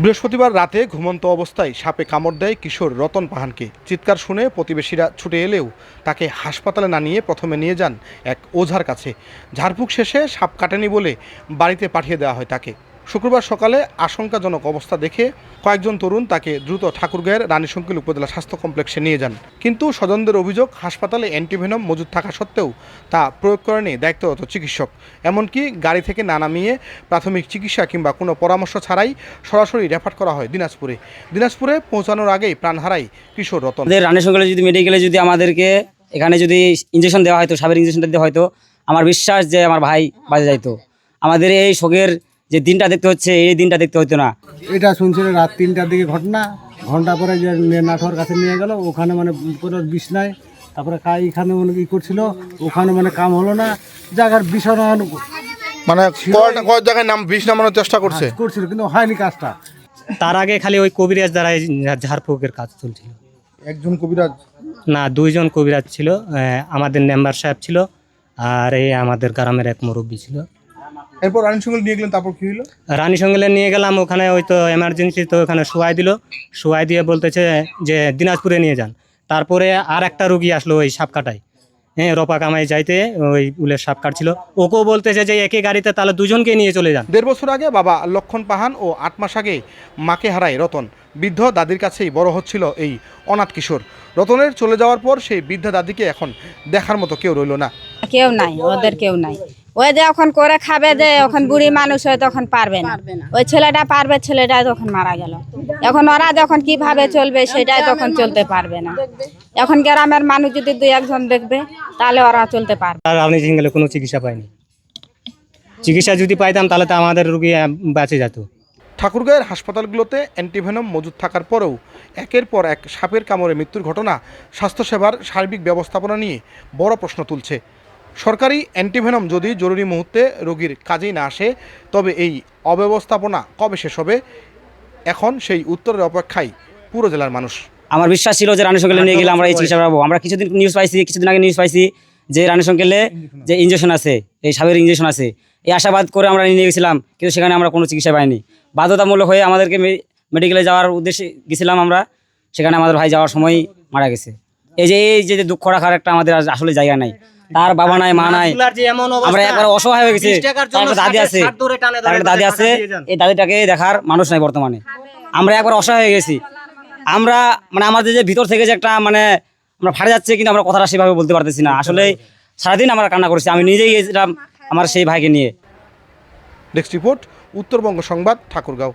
বৃহস্পতিবার রাতে ঘুমন্ত অবস্থায় সাপে কামড় দেয় কিশোর রতন পাহানকে। চিৎকার শুনে প্রতিবেশীরা ছুটে এলেও তাকে হাসপাতালে না নিয়ে প্রথমে নিয়ে যান এক ওঝার কাছে। ঝাড়ফুঁক শেষে সাপ কাটেনি বলে বাড়িতে পাঠিয়ে দেওয়া হয় তাকে। শুক্রবার সকালে আশঙ্কাজনক অবস্থা দেখে কয়েকজন তরুণ তাকে দ্রুত ঠাকুরগাঁয়ের রানীশঙ্কিল উপজেলা স্বাস্থ্য কমপ্লেক্সে নিয়ে যান। কিন্তু স্বজনদের অভিযোগ, হাসপাতালে অ্যান্টিভেনম মজুদ থাকা সত্ত্বেও তা প্রয়োগ করেনি দায়িত্বরত চিকিৎসক। এমনকি গাড়ি থেকে না নামিয়ে প্রাথমিক চিকিৎসা কিংবা কোনো পরামর্শ ছাড়াই সরাসরি রেফার করা হয় দিনাজপুরে পৌঁছানোর আগেই প্রাণ হারায় কিশোর রতন। রানীশঙ্কিলে যদি মেডিকেলে যদি আমাদেরকে এখানে যদি ইঞ্জেকশন দেওয়া হয়তো, সাপের ইঞ্জেকশনটা দেওয়া হয়তো, আমার বিশ্বাস যে আমার ভাই বাঁচে যাইতো। আমাদের এই শোকের যে দিনটা দেখতে হচ্ছে, এই দিনটা দেখতে হতো না। এটা শুনছিল রাত 3টার দিকে ঘন্টা পরে যে নাটোর কাছে নিয়ে গেল, ওখানে মানে কোনো বিষ নাই। তারপরে এখানে মানে ই করছিল, ওখানে মানে কাম হলো না, জায়গার বিষয় মানে কয়েক জায়গায় নাম বিষ নামানোর চেষ্টা করছিল কিন্তু হয়নি কাজটা। তার আগে খালি ওই কবিরাজ দ্বারা ঝাড়ফুঁকের কাজ চলছিল। একজন কবিরাজ না, 2জন কবিরাজ ছিল। আমাদের মেম্বার সাহেব ছিল আর এই আমাদের গ্রামের এক মুরব্বী ছিল। এরপর রানীশঙ্কিল নিয়ে গেলেন, তারপর কি হলো? রানীশঙ্কিলে নিয়ে গেলাম, ওখানে ওই তো এমার্জেন্সি, তো ওখানে শোয়াই দিয়ে বলতেছে যে দিনাজপুরে নিয়ে যান। তারপরে আর একটা রুগী আসলো ওই সাপ কাটায়, রপা কামাই যাইতে ওই উলের সাপ কাটছিল, ওকেও বলতেছে যে একই গাড়িতে তাহলে 2জনকে নিয়ে চলে যান। 1.5 বছর আগে বাবা লক্ষণ পাহান ও 8 মাস আগে মাকে হারায় রতন। বৃদ্ধ দাদির কাছেই বড় হচ্ছিল এই অনাথ কিশোর। রতনের চলে যাওয়ার পর সেই বৃদ্ধা দাদিকে এখন দেখার মতো কেউ রইল না। কেউ নাই, ওদের কেউ নাই। ওই যে এখন করে খাবে, যে এখন বুড়ি মানুষ হয় তখন পারবে না। ওই ছেলেটা পারবে, ছেলেটা তখন মারা গেল। এখন ওরা যখন কিভাবে চলবে সেটাই তখন চলতে পারবে না। এখন গ্রামের মানুষ যদি 2-1 জন দেখবে তাহলে ওরা চলতে পারবে। আর রানীশঙ্কিলে কোনো চিকিৎসা পাইনি। চিকিৎসা যদি পাইতাম তাহলে তো আমাদের রুগী বেঁচে যেত। ঠাকুরগাঁয়ের হাসপাতালগুলোতে অ্যান্টিভেনম মজুদ থাকার পরেও একের পর এক সাপের কামড়ে মৃত্যুর ঘটনা স্বাস্থ্যসেবার সার্বিক ব্যবস্থাপনা নিয়ে বড় প্রশ্ন তুলছে। সরকারি অ্যান্টিভেনম যদি জরুরি মুহূর্তে রোগীর কাজেই না আসে, তবে এই অব্যবস্থাপনা কবে শেষ হবে? এখন সেই উত্তরের অপেক্ষায় পুরো জেলার মানুষ। আমার বিশ্বাস ছিল যে রানীশঙ্কিলে নিয়ে গেলে আমরা এই চিকিৎসা পাবো। আমরা কিছুদিন আগে নিউজ পাইছি যে রানীশঙ্কিলে যে ইঞ্জেকশন আছে, এই সাপের ইঞ্জেকশন আছে, এই আশাবাদ করে আমরা নিয়ে গেছিলাম, কিন্তু সেখানে আমরা কোনো চিকিৎসা পাইনি। বাধ্যতামূলক হয়ে আমাদেরকে মেডিকেলে যাওয়ার উদ্দেশ্যে গেছিলাম আমরা, সেখানে আমাদের ভাই যাওয়ার সময় মারা গেছে। এই যে দুঃখ রাখার একটা আমাদের আসলে জায়গা নাই। তার বাবা নাই, মা নাই, আমরা একবার অসহায় হয়ে গেছি। দাদি আছে, এই দাদিটাকে দেখার মানুষ নাই বর্তমানে। আমরা একবার অসহায় হয়ে গেছি। আমরা মানে আমাদের যে ভিতর থেকে যে একটা মানে আমরা ফাটে যাচ্ছে, কিন্তু আমরা কথাটা সেভাবে বলতে পারতেছি না। আসলে সারাদিন আমরা কান্না করছি। আমি নিজেই গেছিলাম আমার সেই ভাইকে নিয়ে। ডেস্ক রিপোর্ট, উত্তরবঙ্গ সংবাদ, ঠাকুরগাঁও।